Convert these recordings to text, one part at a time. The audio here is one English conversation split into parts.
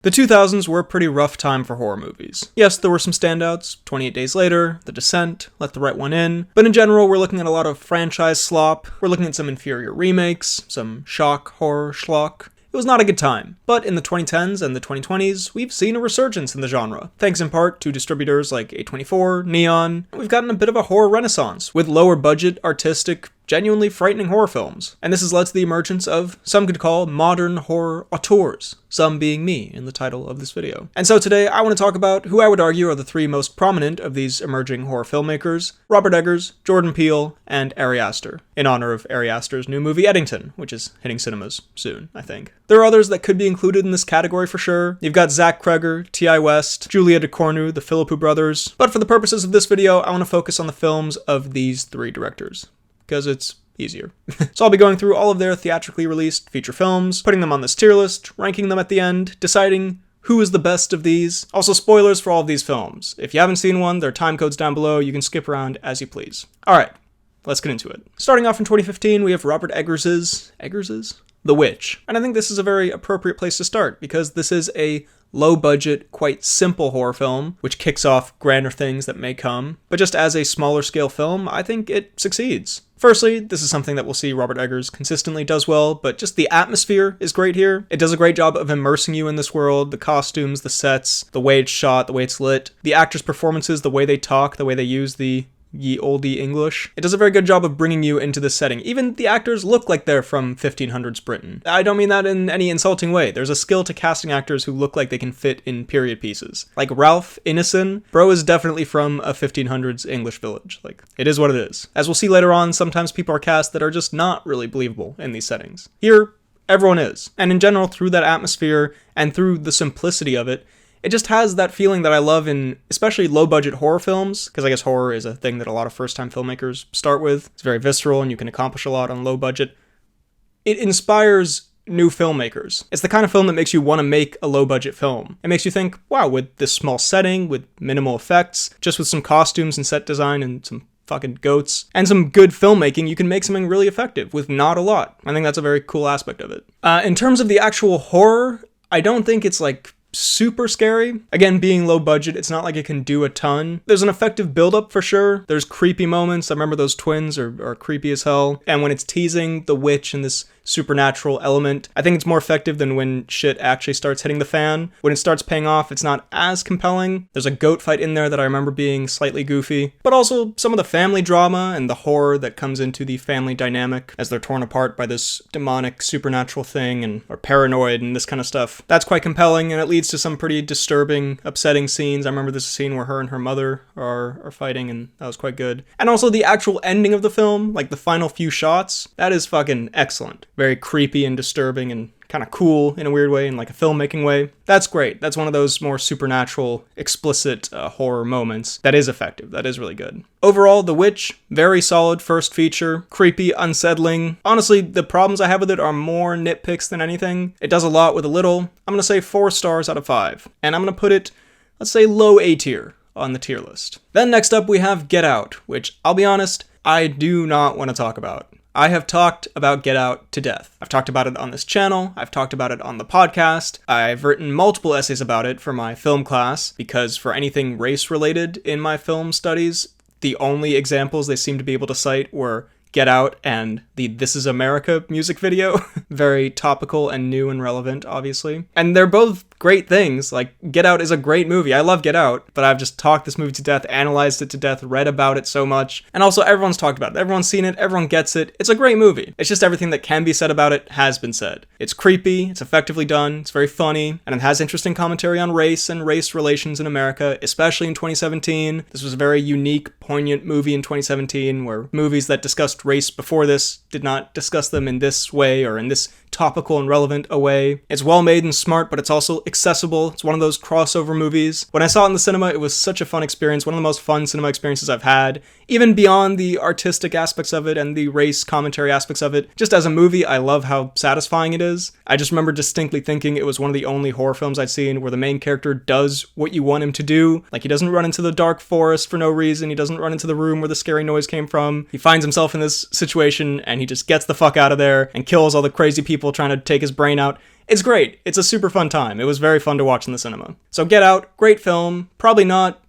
The 2000s were a pretty rough time for horror movies. Yes, there were some standouts, 28 Days Later, The Descent, Let the Right One In, but in general we're looking at a lot of franchise slop, we're looking at some inferior remakes, some shock horror schlock. It was not a good time, but in the 2010s and the 2020s, we've seen a resurgence in the genre, thanks in part to distributors like A24, Neon. We've gotten a bit of a horror renaissance, with lower budget, artistic, genuinely frightening horror films, and this has led to the emergence of, some could call, modern horror auteurs, some being me in the title of this video. And so today I want to talk about who I would argue are the three most prominent of these emerging horror filmmakers: Robert Eggers, Jordan Peele, and Ari Aster, in honor of Ari Aster's new movie Eddington, which is hitting cinemas soon, I think. There are others that could be included in this category for sure. You've got Zach Cregger, T.I. West, Julia Ducournau, the Philippou brothers, but for the purposes of this video, I want to focus on the films of these three directors, because it's easier. So I'll be going through all of their theatrically released feature films, putting them on this tier list, ranking them at the end, deciding who is the best of these. Also, spoilers for all of these films. If you haven't seen one, there are time codes down below. You can skip around as you please. Alright, let's get into it. Starting off in 2015, we have Robert Eggers's The Witch. And I think this is a very appropriate place to start, because this is a low-budget, quite simple horror film, which kicks off grander things that may come. But just as a smaller-scale film, I think it succeeds. Firstly, this is something that we'll see Robert Eggers consistently does well, but just the atmosphere is great here. It does a great job of immersing you in this world, the costumes, the sets, the way it's shot, the way it's lit, the actors' performances, the way they talk, the way they use the ye olde English. It does a very good job of bringing you into this setting. Even the actors look like they're from 1500s Britain. I don't mean that in any insulting way. There's a skill to casting actors who look like they can fit in period pieces. Like Ralph Ineson, bro is definitely from a 1500s English village. Like, it is what it is. As we'll see later on, sometimes people are cast that are just not really believable in these settings. Here, everyone is. And in general, through that atmosphere and through the simplicity of it, it just has that feeling that I love in especially low-budget horror films, because I guess horror is a thing that a lot of first-time filmmakers start with. It's very visceral and you can accomplish a lot on low budget. It inspires new filmmakers. It's the kind of film that makes you want to make a low-budget film. It makes you think, wow, with this small setting, with minimal effects, just with some costumes and set design and some fucking goats, and some good filmmaking, you can make something really effective with not a lot. I think that's a very cool aspect of it. In terms of the actual horror, I don't think it's like super scary. Again, being low budget, it's not like it can do a ton. There's an effective build-up for sure. There's creepy moments. I remember those twins are creepy as hell. And when it's teasing the witch and this supernatural element, I think it's more effective than when shit actually starts hitting the fan. When it starts paying off, it's not as compelling. There's a goat fight in there that I remember being slightly goofy, but also some of the family drama and the horror that comes into the family dynamic as they're torn apart by this demonic supernatural thing and are paranoid and this kind of stuff. That's quite compelling, and it leads to some pretty disturbing, upsetting scenes. I remember this scene where her and her mother are fighting, and that was quite good. And also the actual ending of the film, like the final few shots, that is fucking excellent. Very creepy and disturbing and kind of cool in a weird way, in like a filmmaking way. That's great. That's one of those more supernatural, explicit horror moments that is effective. That is really good. Overall, The Witch, very solid first feature. Creepy, unsettling. Honestly, the problems I have with it are more nitpicks than anything. It does a lot with a little. I'm going to say 4 stars out of 5. And I'm going to put it, let's say, low A tier on the tier list. Then next up we have Get Out, which, I'll be honest, I do not want to talk about. I have talked about Get Out to death. I've talked about it on this channel, I've talked about it on the podcast, I've written multiple essays about it for my film class, because for anything race-related in my film studies, the only examples they seem to be able to cite were Get Out and the This Is America music video. Very topical and new and relevant, obviously. And they're both great things. Like, Get Out is a great movie. I love Get Out, but I've just talked this movie to death, analyzed it to death, read about it so much. And also, everyone's talked about it. Everyone's seen it. Everyone gets it. It's a great movie. It's just everything that can be said about it has been said. It's creepy. It's effectively done. It's very funny. And it has interesting commentary on race and race relations in America, especially in 2017. This was a very unique, poignant movie in 2017, where movies that discussed race before this did not discuss them in this way or in this topical and relevant a way. It's well made and smart, but it's also accessible. It's one of those crossover movies. When I saw it in the cinema, it was such a fun experience, one of the most fun cinema experiences I've had, even beyond the artistic aspects of it and the race commentary aspects of it. Just as a movie, I love how satisfying it is. I just remember distinctly thinking it was one of the only horror films I'd seen where the main character does what you want him to do. Like, he doesn't run into the dark forest for no reason. He doesn't run into the room where the scary noise came from. He finds himself in this situation and he just gets the fuck out of there and kills all the crazy people trying to take his brain out. It's great. It's a super fun time. It was very fun to watch in the cinema. So Get Out, great film. Probably not,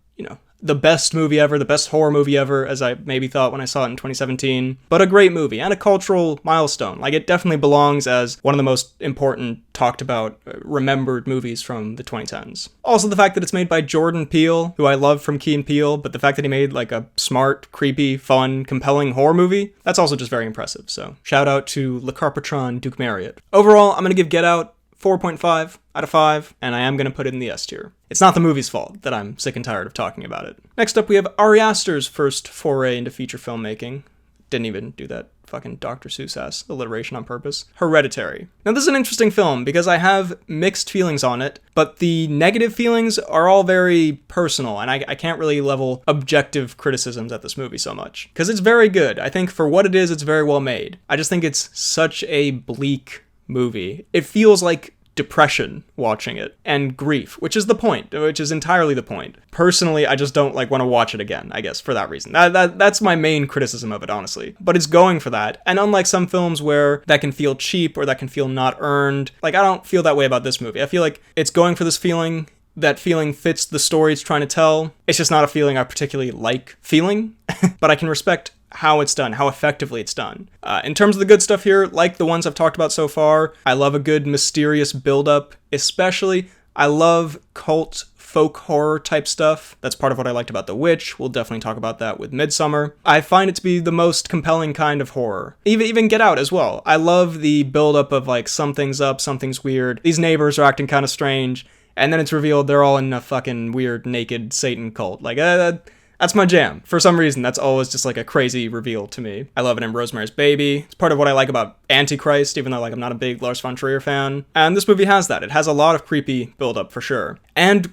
the best movie ever, the best horror movie ever, as I maybe thought when I saw it in 2017, but a great movie and a cultural milestone. Like, it definitely belongs as one of the most important, talked about, remembered movies from the 2010s. Also, the fact that it's made by Jordan Peele, who I love from Key and Peele, but the fact that he made like a smart, creepy, fun, compelling horror movie, that's also just very impressive. So shout out to Le Carpatron Duke Marriott. Overall, I'm gonna give Get Out 4.5 out of 5, and I am going to put it in the S tier. It's not the movie's fault that I'm sick and tired of talking about it. Next up, we have Ari Aster's first foray into feature filmmaking. Didn't even do that fucking Dr. Seuss-ass alliteration on purpose. Hereditary. Now, this is an interesting film because I have mixed feelings on it, but the negative feelings are all very personal, and I can't really level objective criticisms at this movie so much. Because it's very good. I think for what it is, it's very well made. I just think it's such a bleak movie. It feels like depression watching it, and grief, which is entirely the point. Personally, I just don't want to watch it again, I guess, for that reason. That's my main criticism of it, honestly. But it's going for that, and unlike some films where that can feel cheap or that can feel not earned, I don't feel that way about this movie. I feel like it's going for this feeling. That feeling fits the story it's trying to tell. It's just not a feeling I particularly like feeling, but I can respect how it's done, how effectively it's done. In terms of the good stuff here, like the ones I've talked about so far, I love a good mysterious build-up, especially I love cult folk horror type stuff. That's part of what I liked about The Witch. We'll definitely talk about that with Midsommar. I find it to be the most compelling kind of horror. Even Get Out as well. I love the build-up of something's up, something's weird. These neighbors are acting kind of strange, and then it's revealed they're all in a fucking weird naked Satan cult. That's my jam. For some reason, that's always just a crazy reveal to me. I love it in Rosemary's Baby. It's part of what I like about Antichrist, even though I'm not a big Lars von Trier fan. And this movie has that. It has a lot of creepy build-up for sure. And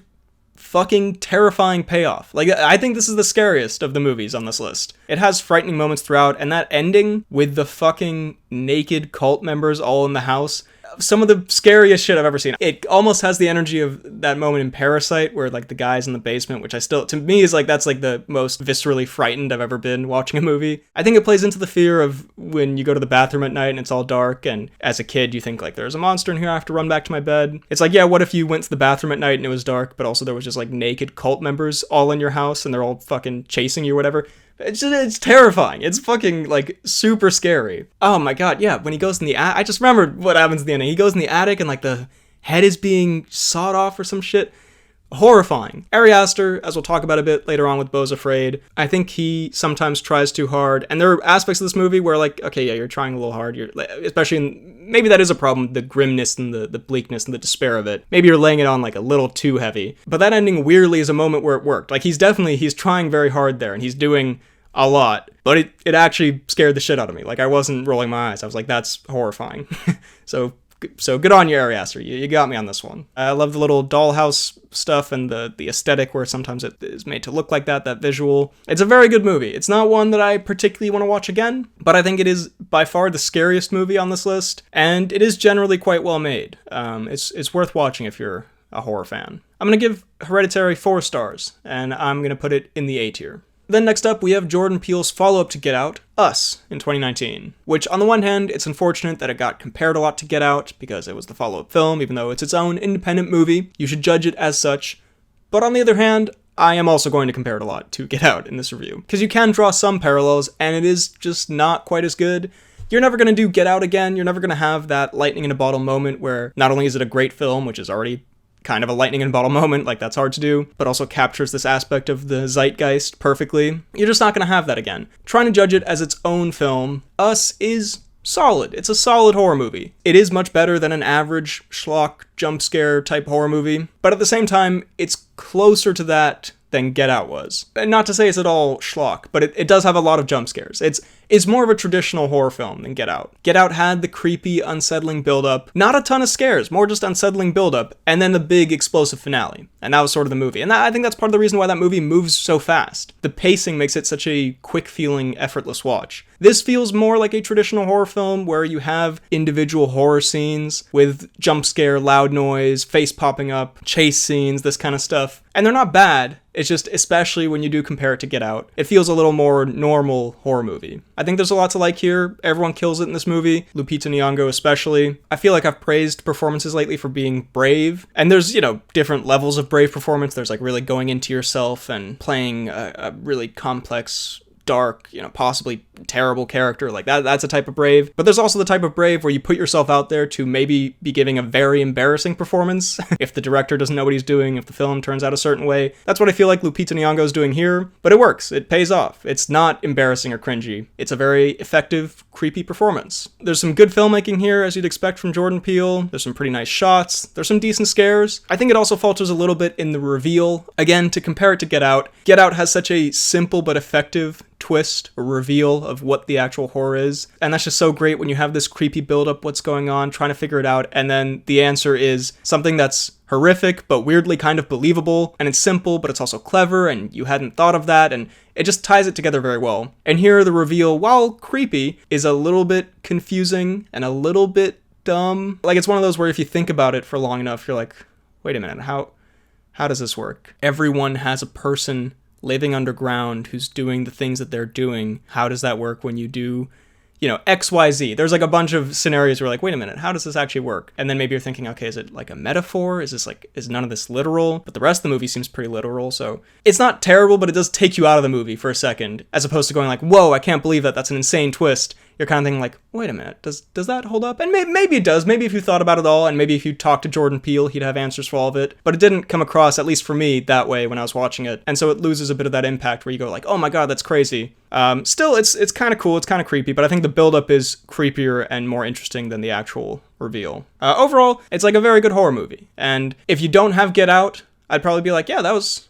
fucking terrifying payoff. I think this is the scariest of the movies on this list. It has frightening moments throughout, and that ending with the fucking naked cult members all in the house, some of the scariest shit I've ever seen. It almost has the energy of that moment in Parasite where the guy's in the basement, which to me is that's the most viscerally frightened I've ever been watching a movie. I think it plays into the fear of when you go to the bathroom at night and it's all dark, and as a kid you think there's a monster in here, I have to run back to my bed. It's yeah, what if you went to the bathroom at night and it was dark, but also there was just naked cult members all in your house and they're all fucking chasing you or whatever. It's terrifying. It's fucking, super scary. Oh my god, yeah, when he goes in the attic, I just remembered what happens in the ending. He goes in the attic and, the head is being sawed off or some shit. Horrifying. Ari Aster, as we'll talk about a bit later on with Beau's Afraid, I think he sometimes tries too hard, and there are aspects of this movie where, okay, yeah, you're trying a little hard, especially maybe that is a problem, the grimness and the bleakness and the despair of it. Maybe you're laying it on, a little too heavy. But that ending, weirdly, is a moment where it worked. He's trying very hard there, and he's doing a lot, but it actually scared the shit out of me. I wasn't rolling my eyes. I was that's horrifying. So good on you, Ari Aster. You got me on this one. I love the little dollhouse stuff and the aesthetic where sometimes it is made to look like that visual. It's a very good movie. It's not one that I particularly want to watch again, but I think it is by far the scariest movie on this list, and it is generally quite well made. It's worth watching if you're a horror fan. I'm going to give Hereditary 4 stars, and I'm going to put it in the A tier. Then next up, we have Jordan Peele's follow-up to Get Out, Us, in 2019, which on the one hand, it's unfortunate that it got compared a lot to Get Out, because it was the follow-up film, even though it's its own independent movie. You should judge it as such. But on the other hand, I am also going to compare it a lot to Get Out in this review, because you can draw some parallels, and it is just not quite as good. You're never going to do Get Out again. You're never going to have that lightning in a bottle moment where not only is it a great film, which is already kind of a lightning in a bottle moment, that's hard to do, but also captures this aspect of the zeitgeist perfectly. You're just not going to have that again. Trying to judge it as its own film, Us is solid. It's a solid horror movie. It is much better than an average schlock jump scare type horror movie, but at the same time, it's closer to that than Get Out was. And not to say it's at all schlock, but it does have a lot of jump scares. It's more of a traditional horror film than Get Out. Get Out had the creepy, unsettling build-up, not a ton of scares, more just unsettling build-up, and then the big explosive finale. And that was sort of the movie. And I think that's part of the reason why that movie moves so fast. The pacing makes it such a quick-feeling, effortless watch. This feels more like a traditional horror film where you have individual horror scenes with jump scare, loud noise, face popping up, chase scenes, this kind of stuff. And they're not bad. It's just, especially when you do compare it to Get Out, it feels a little more normal horror movie. I think there's a lot to like here. Everyone kills it in this movie, Lupita Nyong'o especially. I feel like I've praised performances lately for being brave, and there's, different levels of brave performance. There's like really going into yourself and playing a really complex, dark, possibly terrible character. Like that's a type of brave. But there's also the type of brave where you put yourself out there to maybe be giving a very embarrassing performance if the director doesn't know what he's doing, if the film turns out a certain way. That's what I feel like Lupita Nyong'o is doing here, but it works. It pays off. It's not embarrassing or cringy. It's a very effective, creepy performance. There's some good filmmaking here, as you'd expect from Jordan Peele. There's some pretty nice shots. There's some decent scares. I think it also falters a little bit in the reveal. Again, to compare it to Get Out has such a simple but effective twist or reveal of what the actual horror is, and that's just so great when you have this creepy build-up, what's going on, trying to figure it out, and then the answer is something that's horrific but weirdly kind of believable, and it's simple but it's also clever, and you hadn't thought of that, and it just ties it together very well. And here the reveal, while creepy, is a little bit confusing and a little bit dumb. Like, it's one of those where if you think about it for long enough, you're like, wait a minute, how does this work? Everyone has a person living underground who's doing the things that they're doing. How does that work when you do, XYZ? There's like a bunch of scenarios where you're like, wait a minute, how does this actually work? And then maybe you're thinking, okay, is it like a metaphor? Is none of this literal? But the rest of the movie seems pretty literal, so it's not terrible, but it does take you out of the movie for a second, as opposed to going like, whoa, I can't believe that, that's an insane twist. You're kind of thinking like, wait a minute, does that hold up? And maybe it does. Maybe if you thought about it all, and maybe if you talked to Jordan Peele, he'd have answers for all of it. But it didn't come across, at least for me, that way when I was watching it. And so it loses a bit of that impact where you go like, oh my god, that's crazy. Still, it's kind of cool, it's kind of creepy, but I think the build-up is creepier and more interesting than the actual reveal. Overall, it's like a very good horror movie. And if you don't have Get Out, I'd probably be like, yeah,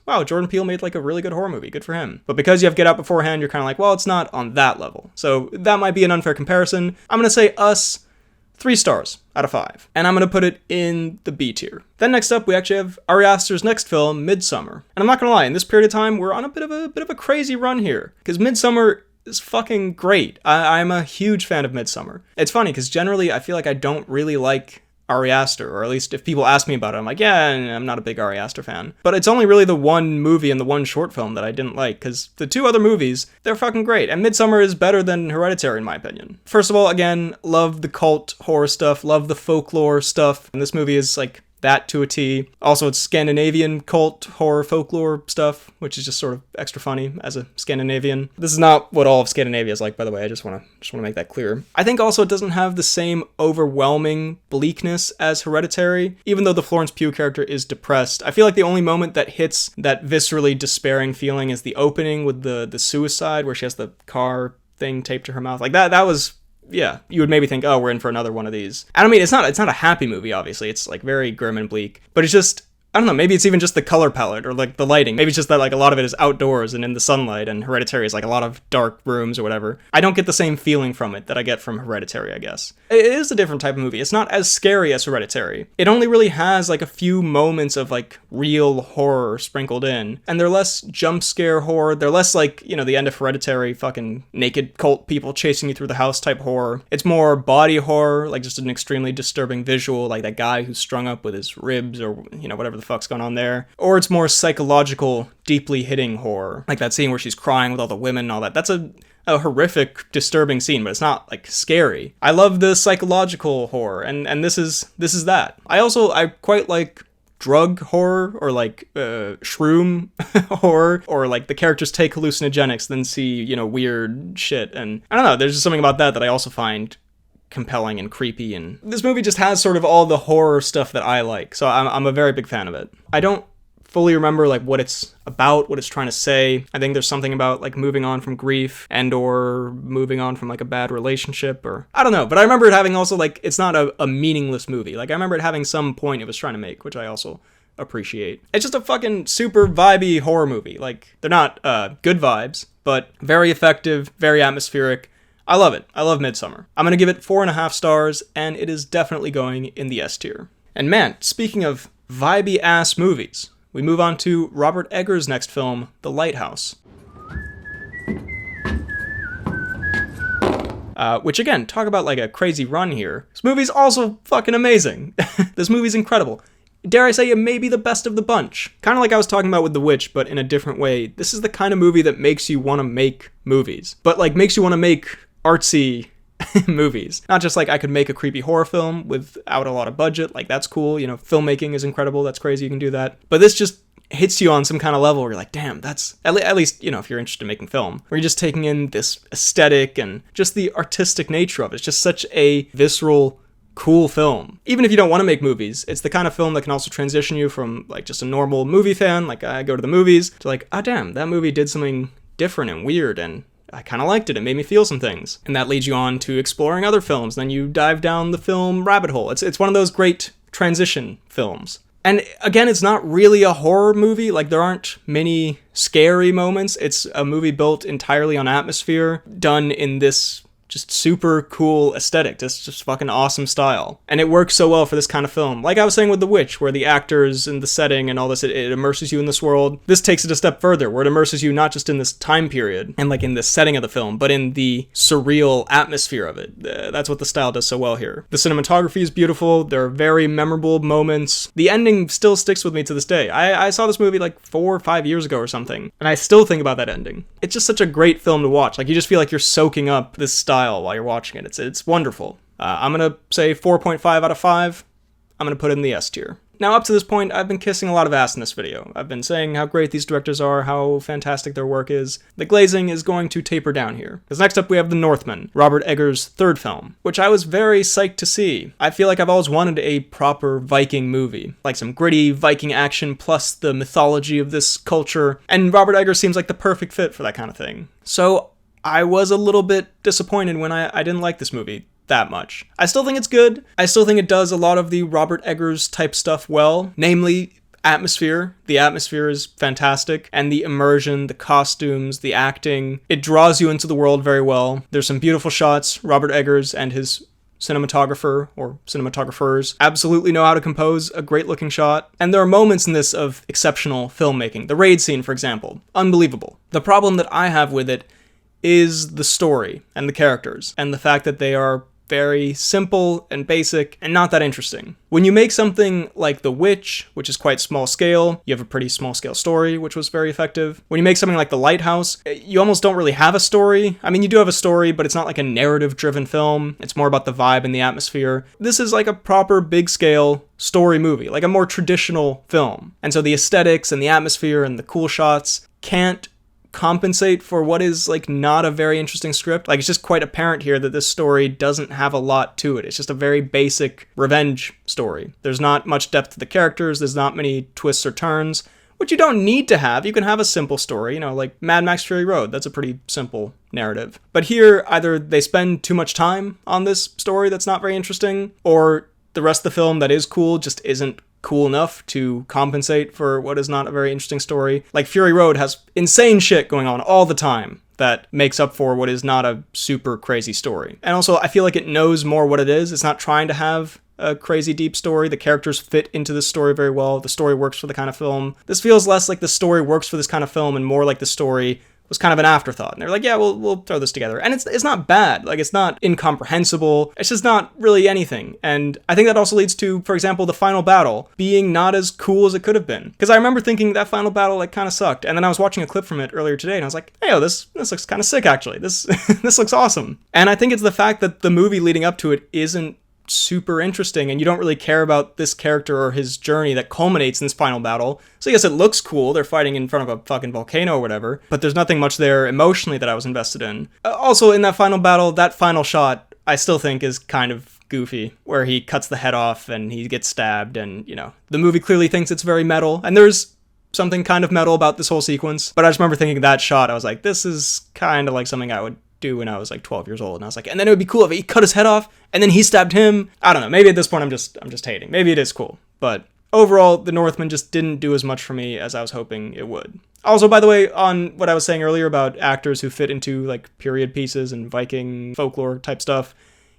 wow, Jordan Peele made like a really good horror movie. Good for him. But because you have Get Out beforehand, you're kind of like, well, it's not on that level. So that might be an unfair comparison. I'm going to say Us, 3 stars out of 5. And I'm going to put it in the B tier. Then next up, we actually have Ari Aster's next film, Midsommar. And I'm not going to lie, in this period of time, we're on a bit of a crazy run here. Because Midsommar is fucking great. I'm a huge fan of Midsommar. It's funny, because generally I feel like I don't really like Ari Aster, or at least if people ask me about it, I'm like, yeah, I'm not a big Ari Aster fan. But it's only really the one movie and the one short film that I didn't like, because the 2 other movies, they're fucking great, and Midsommar is better than Hereditary in my opinion. First of all, again, love the cult horror stuff, love the folklore stuff, and this movie is like that to a T. Also, it's Scandinavian cult horror folklore stuff, which is just sort of extra funny as a Scandinavian. This is not what all of Scandinavia is like, by the way. I just want to make that clear. I think also it doesn't have the same overwhelming bleakness as Hereditary, even though the Florence Pugh character is depressed. I feel like the only moment that hits that viscerally despairing feeling is the opening with the suicide, where she has the car thing taped to her mouth. Like that was, yeah, you would maybe think, oh, we're in for another one of these. And I mean, it's not a happy movie, obviously. It's like very grim and bleak, but it's just, I don't know, maybe it's even just the color palette or like the lighting. Maybe it's just that like a lot of it is outdoors and in the sunlight, and Hereditary is like a lot of dark rooms or whatever. I don't get the same feeling from it that I get from Hereditary, I guess. It is a different type of movie. It's not as scary as Hereditary. It only really has like a few moments of like real horror sprinkled in, and they're less jump scare horror. They're less like, the end of Hereditary, fucking naked cult people chasing you through the house type horror. It's more body horror, like just an extremely disturbing visual, like that guy who's strung up with his ribs or, whatever the fuck's going on there. Or it's more psychological, deeply hitting horror, like that scene where she's crying with all the women and all that. That's a horrific, disturbing scene, but it's not like scary. I love the psychological horror, and this is that. I quite like drug horror, or like shroom horror, or like the characters take hallucinogenics then see weird shit, and I don't know, there's just something about that I also find compelling and creepy, and this movie just has sort of all the horror stuff that I like, so I'm a very big fan of it. I don't fully remember like what it's about, what it's trying to say. I think there's something about like moving on from grief and or moving on from like a bad relationship, or I don't know, but I remember it having also like, it's not a meaningless movie. Like I remember it having some point it was trying to make, which I also appreciate. It's just a fucking super vibey horror movie. Like they're not good vibes, but very effective, very atmospheric. I love it. I love Midsommar. I'm going to give it 4.5 stars, and it is definitely going in the S tier. And man, speaking of vibey ass movies, we move on to Robert Eggers' next film, The Lighthouse. Which again, talk about like a crazy run here. This movie's also fucking amazing. This movie's incredible. dare I say, it may be the best of the bunch. Kind of like I was talking about with The Witch, but in a different way. This is the kind of movie that makes you want to make movies. But, like, makes you want to make artsy movies. Not just like I could make a creepy horror film without a lot of budget. Like, that's cool. You know, filmmaking is incredible. That's crazy. You can do that. But this just hits you on some kind of level where you're like, damn, that's at least, you know, if you're interested in making film, where you're just taking in this aesthetic and just the artistic nature of it. It's just such a visceral, cool film. Even if you don't want to make movies, it's the kind of film that can also transition you from like just a normal movie fan, like I go to the movies, to like, ah, damn, that movie did something different and weird and I kind of liked it. It made me feel some things. And that leads you on to exploring other films. Then you dive down the film rabbit hole. It's one of those great transition films. And again, it's not really a horror movie. Like, there aren't many scary moments. It's a movie built entirely on atmosphere, done in this just super cool aesthetic, just fucking awesome style. And it works so well for this kind of film. Like I was saying with The Witch, where the actors and the setting and all this, it immerses you in this world. This takes it a step further, where it immerses you not just in this time period and like in the setting of the film, but in the surreal atmosphere of it. That's what the style does so well here. The cinematography is beautiful. There are very memorable moments. The ending still sticks with me to this day. I saw this movie like 4 or 5 years ago or something, and I still think about that ending. It's just such a great film to watch. Like, you just feel like you're soaking up this style while you're watching it. It's wonderful. I'm gonna say 4.5 out of 5. I'm gonna put it in the S tier. Now, up to this point, I've been kissing a lot of ass in this video. I've been saying how great these directors are, how fantastic their work is. The glazing is going to taper down here. Because next up we have The Northman, Robert Eggers' third film, which I was very psyched to see. I feel like I've always wanted a proper Viking movie, like some gritty Viking action plus the mythology of this culture, and Robert Eggers seems like the perfect fit for that kind of thing. So I was a little bit disappointed when I didn't like this movie that much. I still think it's good. I still think it does a lot of the Robert Eggers type stuff well, namely atmosphere. The atmosphere is fantastic, and the immersion, the costumes, the acting, it draws you into the world very well. There's some beautiful shots. Robert Eggers and his cinematographer or cinematographers absolutely know how to compose a great looking shot. And there are moments in this of exceptional filmmaking. The raid scene, for example, unbelievable. The problem that I have with it is the story and the characters and the fact that they are very simple and basic and not that interesting. When you make something like The Witch, which is quite small scale, you have a pretty small scale story, which was very effective. When you make something like The Lighthouse, you almost don't really have a story. I mean, you do have a story, but it's not like a narrative driven film. It's more about the vibe and the atmosphere. This is like a proper big scale story movie, like a more traditional film. And so the aesthetics and the atmosphere and the cool shots can't compensate for what is like not a very interesting script. Like, it's just quite apparent here that this story doesn't have a lot to it. It's just a very basic revenge story. There's not much depth to the characters. There's not many twists or turns, which you don't need to have. You can have a simple story, you know, like Mad Max Fury Road. That's a pretty simple narrative. But here, either they spend too much time on this story that's not very interesting, or the rest of the film that is cool just isn't cool enough to compensate for what is not a very interesting story. Like, Fury Road has insane shit going on all the time that makes up for what is not a super crazy story. And also, I feel like it knows more what it is. It's not trying to have a crazy deep story. The characters fit into this story very well. The story works for the kind of film. This feels less like the story works for this kind of film and more like the story was kind of an afterthought. And they're like, yeah, we'll throw this together. And it's not bad. Like, it's not incomprehensible. It's just not really anything. And I think that also leads to, for example, the final battle being not as cool as it could have been. Because I remember thinking that final battle like kind of sucked. And then I was watching a clip from it earlier today and I was like, hey, this looks kind of sick actually. This this looks awesome. And I think it's the fact that the movie leading up to it isn't super interesting and you don't really care about this character or his journey that culminates in this final battle. So yes, it looks cool. They're fighting in front of a fucking volcano or whatever, but there's nothing much there emotionally that I was invested in. Also, in that final battle, that final shot, I still think is kind of goofy, where he cuts the head off and he gets stabbed and, you know, the movie clearly thinks it's very metal, and there's something kind of metal about this whole sequence, but I just remember thinking that shot, I was like, this is kind of like something I would do when I was like 12 years old. And I was like, and then it would be cool if he cut his head off and then he stabbed him. I don't know. Maybe at this point I'm just hating. Maybe it is cool. But overall, The Northman just didn't do as much for me as I was hoping it would. Also, by the way, on what I was saying earlier about actors who fit into like period pieces and Viking folklore type stuff,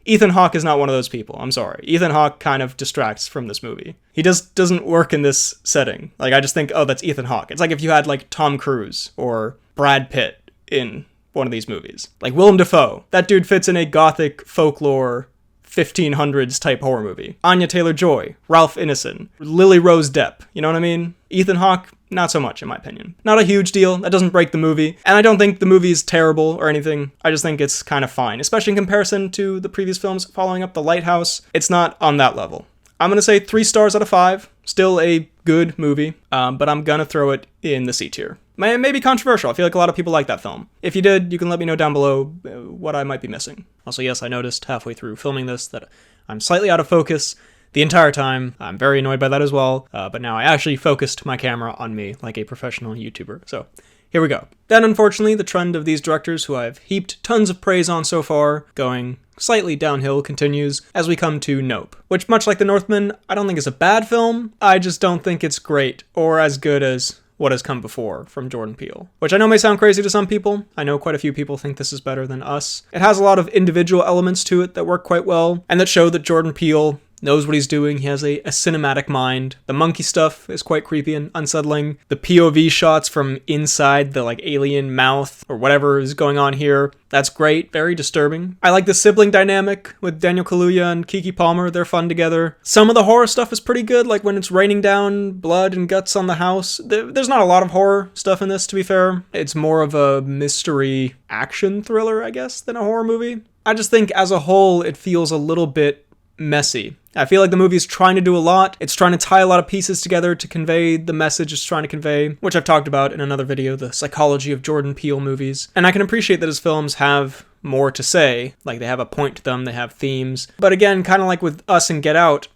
Ethan Hawke is not one of those people. I'm sorry. Ethan Hawke kind of distracts from this movie. He just doesn't work in this setting. Like, I just think, oh, that's Ethan Hawke. It's like if you had like Tom Cruise or Brad Pitt in one of these movies. Like Willem Dafoe. That dude fits in a gothic folklore 1500s type horror movie. Anya Taylor-Joy, Ralph Ineson, Lily Rose Depp, you know what I mean? Ethan Hawke, not so much in my opinion. Not a huge deal, that doesn't break the movie, and I don't think the movie is terrible or anything, I just think it's kind of fine, especially in comparison to the previous films following up The Lighthouse. It's not on that level. I'm gonna say 3 stars out of 5, still a good movie, but I'm gonna throw it in the C tier. May be controversial. I feel like a lot of people like that film. If you did, you can let me know down below what I might be missing. Also, yes, I noticed halfway through filming this that I'm slightly out of focus the entire time. I'm very annoyed by that as well, but now I actually focused my camera on me like a professional YouTuber. So here we go. Then, unfortunately, the trend of these directors who I've heaped tons of praise on so far, going slightly downhill, continues as we come to Nope, which, much like The Northman, I don't think is a bad film. I just don't think it's great or as good as what has come before from Jordan Peele, which I know may sound crazy to some people. I know quite a few people think this is better than Us. It has a lot of individual elements to it that work quite well, and that show that Jordan Peele knows what he's doing. He has a cinematic mind. The monkey stuff is quite creepy and unsettling. The POV shots from inside the alien mouth or whatever is going on here, that's great. Very disturbing. I like the sibling dynamic with Daniel Kaluuya and Keke Palmer. They're fun together. Some of the horror stuff is pretty good, like when it's raining down blood and guts on the house. There's not a lot of horror stuff in this, to be fair. It's more of a mystery action thriller, I guess, than a horror movie. I just think as a whole, it feels a little bit messy. I feel like the movie's trying to do a lot. It's trying to tie a lot of pieces together to convey the message it's trying to convey, which I've talked about in another video, the psychology of Jordan Peele movies. And I can appreciate that his films have more to say, like they have a point to them, they have themes. But again, kind of like with Us and Get Out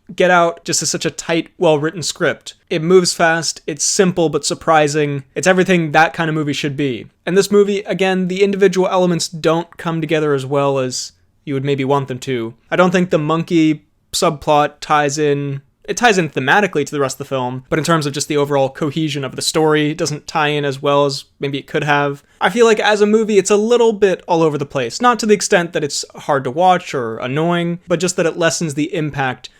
just is such a tight, well-written script. It moves fast, it's simple but surprising. It's everything that kind of movie should be. And this movie, again, the individual elements don't come together as well as you would maybe want them to. I don't think the monkey subplot ties in thematically to the rest of the film, but in terms of just the overall cohesion of the story, it doesn't tie in as well as maybe it could have. I feel like as a movie, it's a little bit all over the place. Not to the extent that it's hard to watch or annoying, but just that it lessens the impact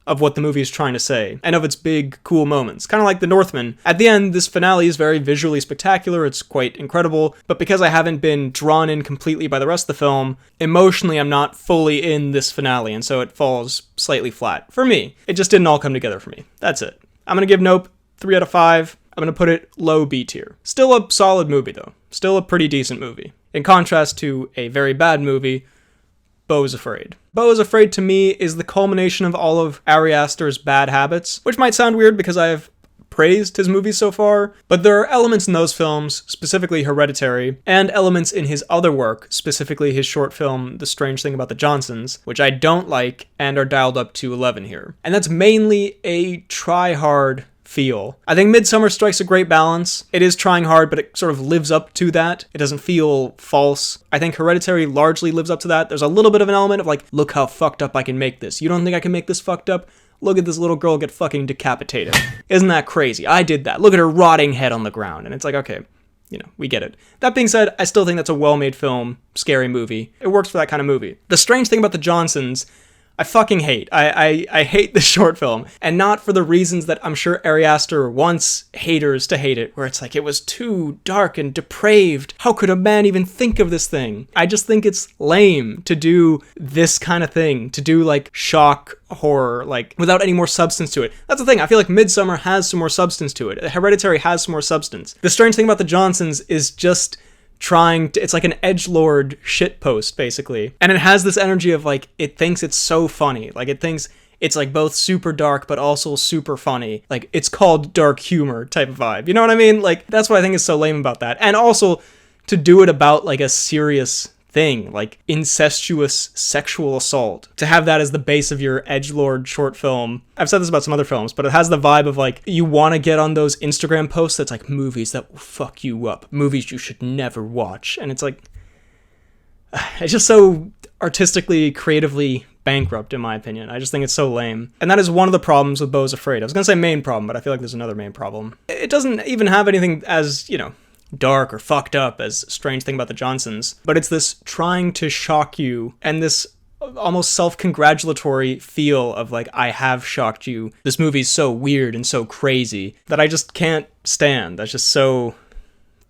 of what the movie is trying to say, and of its big, cool moments. Kind of like The Northman. At the end, this finale is very visually spectacular, it's quite incredible, but because I haven't been drawn in completely by the rest of the film, emotionally I'm not fully in this finale, and so it falls slightly flat. For me. It just didn't all come together for me. That's it. I'm gonna give Nope 3 out of 5. I'm gonna put it low B tier. Still a solid movie though. Still a pretty decent movie. In contrast to a very bad movie, Beau is Afraid. Beau is Afraid to me is the culmination of all of Ari Aster's bad habits, which might sound weird because I have praised his movies so far, but there are elements in those films, specifically Hereditary, and elements in his other work, specifically his short film The Strange Thing About the Johnsons, which I don't like and are dialed up to 11 here. And that's mainly a try-hard feel. I think Midsommar strikes a great balance. It is trying hard, but it sort of lives up to that. It doesn't feel false. I think Hereditary largely lives up to that. There's a little bit of an element of look how fucked up I can make this. You don't think I can make this fucked up? Look at this little girl get fucking decapitated. Isn't that crazy? I did that. Look at her rotting head on the ground. And it's like, okay, we get it. That being said, I still think that's a well-made film, scary movie. It works for that kind of movie. The Strange Thing About the Johnsons, I fucking hate. I hate this short film, and not for the reasons that I'm sure Ari Aster wants haters to hate it, where it's it was too dark and depraved. How could a man even think of this thing? I just think it's lame to do this kind of thing, to do shock horror, without any more substance to it. That's the thing, I feel like Midsommar has some more substance to it. Hereditary has some more substance. The Strange Thing About the Johnsons is just it's like an edgelord shitpost, basically. And it has this energy of it thinks it's so funny. It thinks it's both super dark but also super funny. It's called dark humor type of vibe. You know what I mean? That's what I think is so lame about that. And also to do it about a serious thing, incestuous sexual assault. To have that as the base of your edgelord short film. I've said this about some other films, but it has the vibe of you want to get on those Instagram posts that's movies that will fuck you up, movies you should never watch. And it's it's just so artistically, creatively bankrupt, in my opinion. I just think it's so lame. And that is one of the problems with Beau's Afraid. I was gonna say main problem, but I feel like there's another main problem. It doesn't even have anything as, dark or fucked up as Strange Thing About the Johnsons, but it's this trying to shock you and this almost self-congratulatory feel of I have shocked you. This movie's so weird and so crazy that I just can't stand. That's just so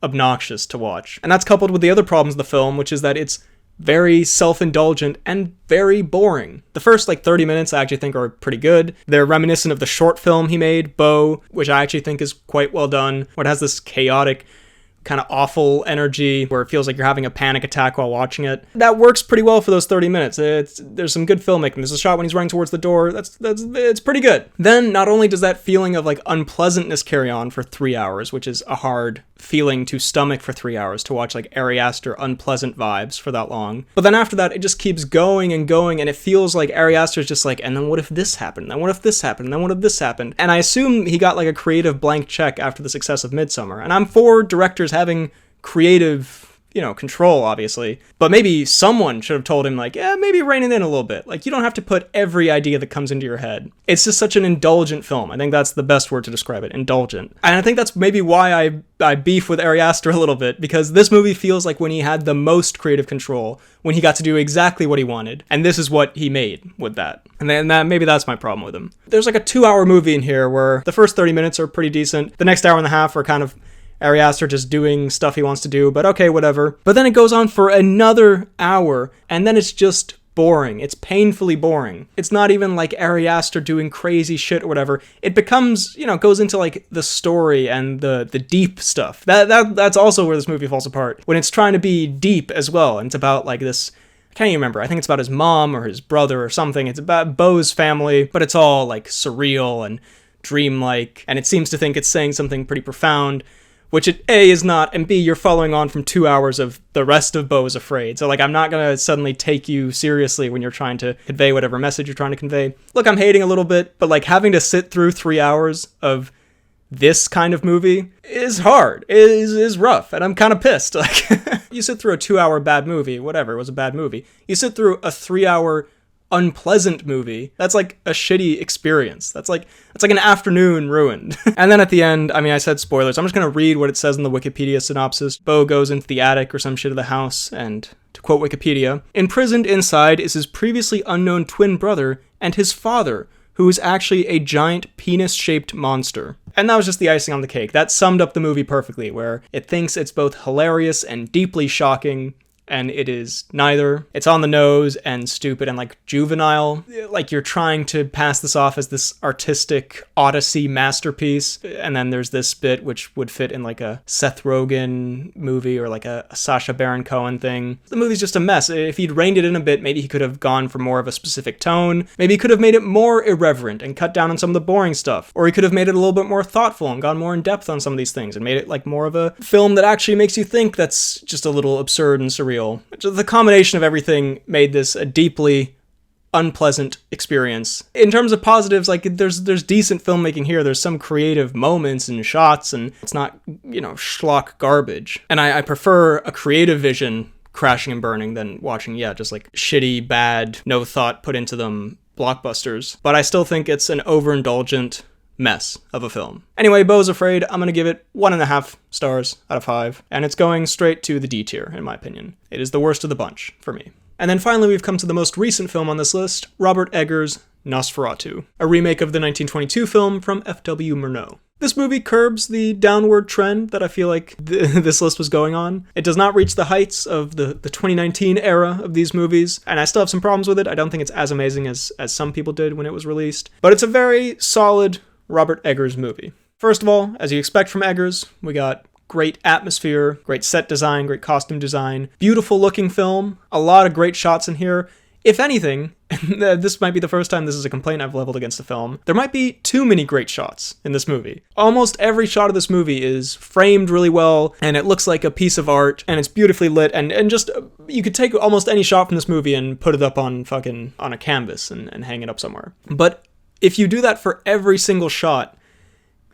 obnoxious to watch. And that's coupled with the other problems of the film, which is that it's very self-indulgent, and very boring. The first 30 minutes I actually think are pretty good. They're reminiscent of the short film he made, Beau, which I actually think is quite well done, where it has this chaotic, kind of awful energy where it feels like you're having a panic attack while watching it. That works pretty well for those 30 minutes. There's some good filmmaking. There's a shot when he's running towards the door. It's pretty good. Then not only does that feeling of unpleasantness carry on for 3 hours, which is a hard feeling to stomach for 3 hours, to watch Ari Aster unpleasant vibes for that long. But then after that, it just keeps going and going, and it feels like Ari Aster's just and then what if this happened? Then what if this happened? Then what if this happened? And I assume he got a creative blank check after the success of Midsommar. And I'm for directors having creative, control, obviously. But maybe someone should have told him, maybe rein it in a little bit. You don't have to put every idea that comes into your head. It's just such an indulgent film. I think that's the best word to describe it, indulgent. And I think that's maybe why I beef with Ari Aster a little bit, because this movie feels like when he had the most creative control, when he got to do exactly what he wanted. And this is what he made with that. And then maybe that's my problem with him. There's a 2-hour movie in here where the first 30 minutes are pretty decent. The next hour and a half are kind of Ari Aster just doing stuff he wants to do, but okay, whatever. But then it goes on for another hour, and then it's just boring. It's painfully boring. It's not even Ari Aster doing crazy shit or whatever. It becomes, goes into the story and the deep stuff. That's also where this movie falls apart. When it's trying to be deep as well, and it's about this, I can't even remember. I think it's about his mom or his brother or something. It's about Beau's family, but it's all surreal and dreamlike, and it seems to think it's saying something pretty profound, which it A, is not, and B, you're following on from 2 hours of the rest of Beau is Afraid. So, I'm not gonna suddenly take you seriously when you're trying to convey whatever message you're trying to convey. Look, I'm hating a little bit, but, having to sit through 3 hours of this kind of movie is hard, is rough, and I'm kind of pissed. You sit through a 2-hour bad movie, whatever, it was a bad movie. You sit through a 3-hour unpleasant movie, that's a shitty experience. That's an afternoon ruined. And then at the end, I said spoilers. I'm just gonna read what it says in the Wikipedia synopsis. Beau goes into the attic or some shit of the house, and to quote Wikipedia, imprisoned inside is his previously unknown twin brother and his father, who is actually a giant penis-shaped monster. And that was just the icing on the cake. That summed up the movie perfectly, where it thinks it's both hilarious and deeply shocking, and it is neither. It's on the nose and stupid and juvenile. You're trying to pass this off as this artistic odyssey masterpiece, and then there's this bit which would fit in a Seth Rogen movie or a Sacha Baron Cohen thing. The movie's just a mess. If he'd reined it in a bit, maybe he could have gone for more of a specific tone. Maybe he could have made it more irreverent and cut down on some of the boring stuff. Or he could have made it a little bit more thoughtful and gone more in depth on some of these things and made it more of a film that actually makes you think that's just a little absurd and surreal. The combination of everything made this a deeply unpleasant experience. In terms of positives, there's decent filmmaking here. There's some creative moments and shots, and it's not, schlock garbage. And I prefer a creative vision crashing and burning than watching, just shitty, bad, no thought put into them blockbusters. But I still think it's an overindulgent mess of a film. Anyway, Beau's Afraid, I'm gonna give it 1.5 stars out of 5, and it's going straight to the D tier, in my opinion. It is the worst of the bunch, for me. And then finally, we've come to the most recent film on this list, Robert Eggers' Nosferatu, a remake of the 1922 film from F.W. Murnau. This movie curbs the downward trend that I feel this list was going on. It does not reach the heights of the 2019 era of these movies, and I still have some problems with it. I don't think it's as amazing as some people did when it was released, but it's a very solid Robert Eggers movie. First of all, as you expect from Eggers, we got great atmosphere, great set design, great costume design, beautiful looking film, a lot of great shots in here. If anything, this might be the first time this is a complaint I've leveled against the film, there might be too many great shots in this movie. Almost every shot of this movie is framed really well, and it looks like a piece of art, and it's beautifully lit, and just, you could take almost any shot from this movie and put it up on a canvas and hang it up somewhere. But if you do that for every single shot,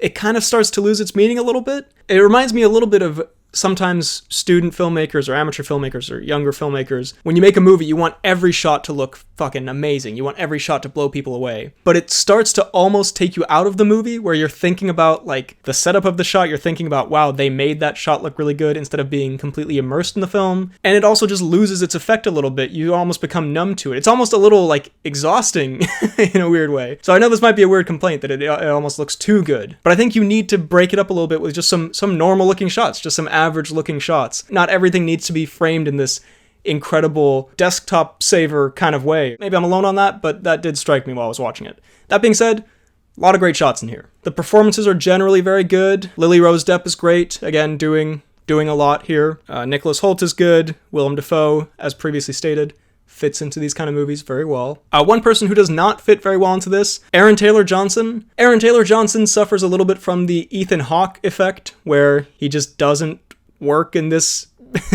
it kind of starts to lose its meaning a little bit. It reminds me a little bit of sometimes student filmmakers or amateur filmmakers or younger filmmakers, when you make a movie, you want every shot to look fucking amazing. You want every shot to blow people away. But it starts to almost take you out of the movie, where you're thinking about the setup of the shot. You're thinking about, wow, they made that shot look really good, instead of being completely immersed in the film. And it also just loses its effect a little bit. You almost become numb to it. It's almost a little exhausting in a weird way. So I know this might be a weird complaint that it almost looks too good, but I think you need to break it up a little bit with just some normal looking shots, just some average looking shots. Not everything needs to be framed in this incredible desktop saver kind of way. Maybe I'm alone on that, but that did strike me while I was watching it. That being said, a lot of great shots in here. The performances are generally very good. Lily Rose Depp is great, again, doing a lot here. Nicholas Hoult is good. Willem Dafoe, as previously stated, fits into these kind of movies very well. One person who does not fit very well into this, Aaron Taylor Johnson. Aaron Taylor Johnson suffers a little bit from the Ethan Hawke effect, where he just doesn't work in this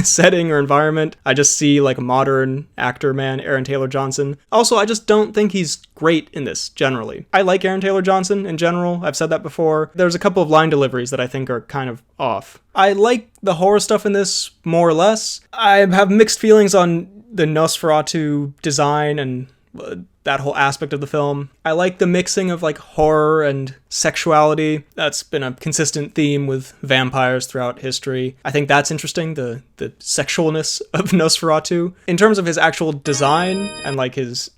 setting or environment. I just see like a modern actor man, Aaron Taylor Johnson. Also, I just don't think he's great in this generally. I like Aaron Taylor Johnson in general. I've said that before. There's a couple of line deliveries that I think are kind of off. I like the horror stuff in this more or less. I have mixed feelings on the Nosferatu design and that whole aspect of the film. I like the mixing of like horror and sexuality. That's been a consistent theme with vampires throughout history. I think that's interesting, the sexualness of Nosferatu. In terms of his actual design and like his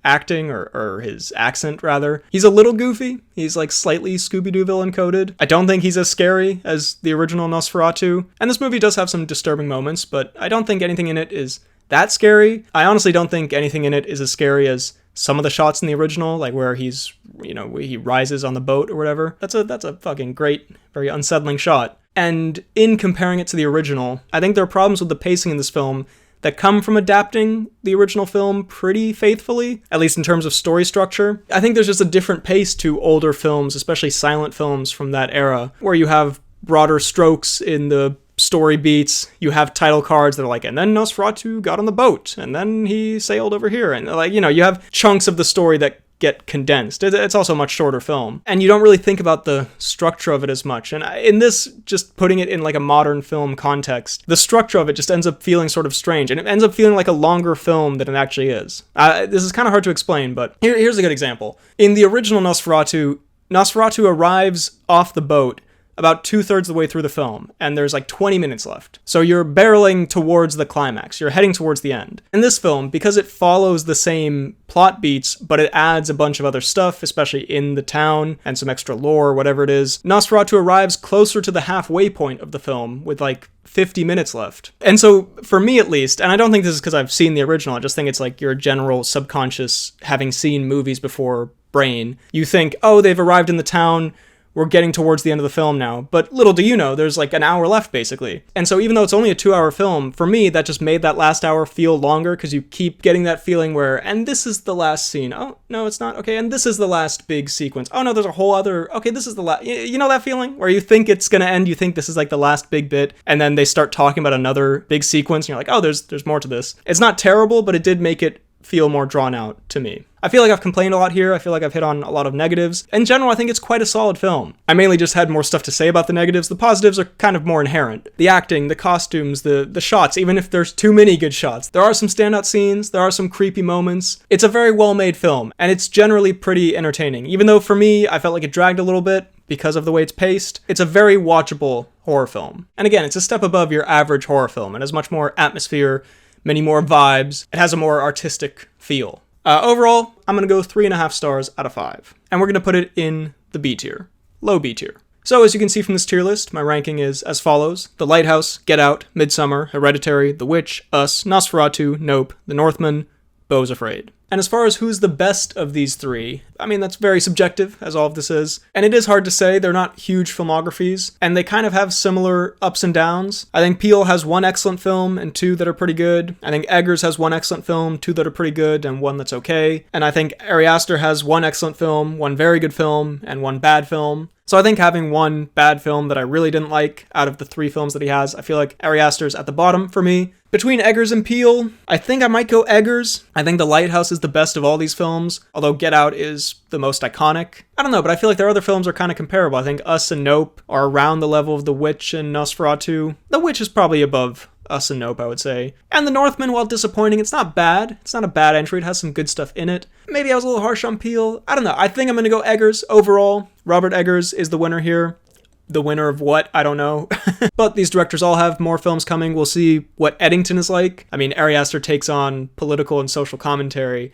acting or his accent rather, he's a little goofy. He's like slightly Scooby-Doo villain coded. I don't think he's as scary as the original Nosferatu. And this movie does have some disturbing moments, but I don't think anything in it is that scary. I honestly don't think anything in it is as scary as some of the shots in the original, like where he's, he rises on the boat or whatever. That's a fucking great, very unsettling shot. And in comparing it to the original, I think there are problems with the pacing in this film that come from adapting the original film pretty faithfully, at least in terms of story structure. I think there's just a different pace to older films, especially silent films from that era, where you have broader strokes in the story beats. You have title cards that are like, and then Nosferatu got on the boat, and then he sailed over here, and like, you have chunks of the story that get condensed. It's also a much shorter film, and you don't really think about the structure of it as much. And in this, just putting it in like a modern film context, the structure of it just ends up feeling sort of strange, and it ends up feeling like a longer film than it actually is. This is kind of hard to explain, but here's a good example. In the original Nosferatu arrives off the boat about 2/3 of the way through the film, and there's like 20 minutes left. So you're barreling towards the climax. You're heading towards the end. In this film, because it follows the same plot beats, but it adds a bunch of other stuff, especially in the town, and some extra lore, whatever it is, Nosferatu arrives closer to the halfway point of the film with like 50 minutes left. And so, for me at least, and I don't think this is because I've seen the original, I just think it's like your general subconscious, having seen movies before brain, you think, oh, they've arrived in the town, we're getting towards the end of the film now. But little do you know, there's like an hour left, basically. And so even though it's only a 2-hour film, for me, that just made that last hour feel longer, because you keep getting that feeling where, and this is the last scene. Oh, no, it's not. Okay, and this is the last big sequence. Oh, no, there's a whole other... Okay, this is the last... You know that feeling? Where you think it's gonna end, you think this is like the last big bit, and then they start talking about another big sequence, and you're like, oh, there's more to this. It's not terrible, but it did make it feel more drawn out to me. I feel like I've complained a lot here. I feel like I've hit on a lot of negatives. In general, I think it's quite a solid film. I mainly just had more stuff to say about the negatives. The positives are kind of more inherent. The acting, the costumes, the shots, even if there's too many good shots. There are some standout scenes. There are some creepy moments. It's a very well-made film, and it's generally pretty entertaining. Even though for me, I felt like it dragged a little bit because of the way it's paced, it's a very watchable horror film. And again, it's a step above your average horror film. It has much more atmosphere, many more vibes. It has a more artistic feel. Overall, I'm going to go 3.5 stars out of 5. And we're going to put it in the B tier. Low B tier. So as you can see from this tier list, my ranking is as follows. The Lighthouse, Get Out, Midsommar, Hereditary, The Witch, Us, Nosferatu, Nope, The Northman, Beau's Afraid. And as far as who's the best of these three, I mean, that's very subjective, as all of this is. And it is hard to say. They're not huge filmographies, and they kind of have similar ups and downs. I think Peele has one excellent film and 2 that are pretty good. I think Eggers has one excellent film, 2 that are pretty good, and 1 that's okay. And I think Ari Aster has one excellent film, 1 very good film, and 1 bad film. So I think having 1 bad film that I really didn't like out of the 3 films that he has, I feel like Ari Aster's at the bottom for me. Between Eggers and Peele, I think I might go Eggers. I think The Lighthouse is the best of all these films, although Get Out is the most iconic. I don't know, but I feel like their other films are kind of comparable. I think Us and Nope are around the level of The Witch and Nosferatu. The Witch is probably above Us and Nope, I would say. And The Northman, while disappointing, it's not bad. It's not a bad entry. It has some good stuff in it. Maybe I was a little harsh on Peele. I don't know. I think I'm going to go Eggers overall. Robert Eggers is the winner here. The winner of what? I don't know. But these directors all have more films coming. We'll see what Eddington is like. I mean, Ari Aster takes on political and social commentary.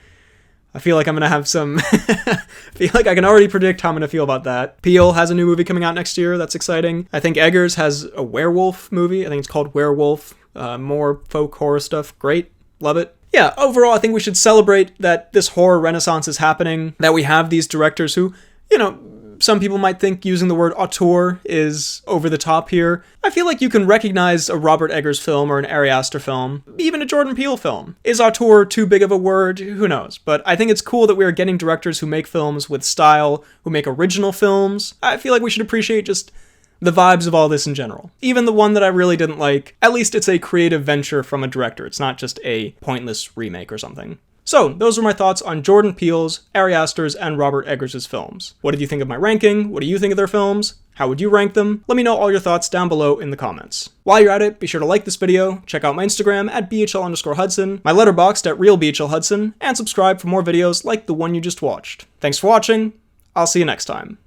I feel like I'm going to have some... I feel like I can already predict how I'm going to feel about that. Peele has a new movie coming out next year. That's exciting. I think Eggers has a werewolf movie. I think it's called Werewolf. More folk horror stuff, great, love it. Yeah, overall, I think we should celebrate that this horror renaissance is happening, that we have these directors who, some people might think using the word auteur is over the top here. I feel like you can recognize a Robert Eggers film or an Ari Aster film, even a Jordan Peele film. Is auteur too big of a word? Who knows? But I think it's cool that we are getting directors who make films with style, who make original films. I feel like we should appreciate just the vibes of all this in general. Even the one that I really didn't like, at least it's a creative venture from a director. It's not just a pointless remake or something. So, those were my thoughts on Jordan Peele's, Ari Aster's, and Robert Eggers' films. What did you think of my ranking? What do you think of their films? How would you rank them? Let me know all your thoughts down below in the comments. While you're at it, be sure to like this video, check out my Instagram at BHL_Hudson, my Letterboxd at RealBHLHudson, and subscribe for more videos like the one you just watched. Thanks for watching, I'll see you next time.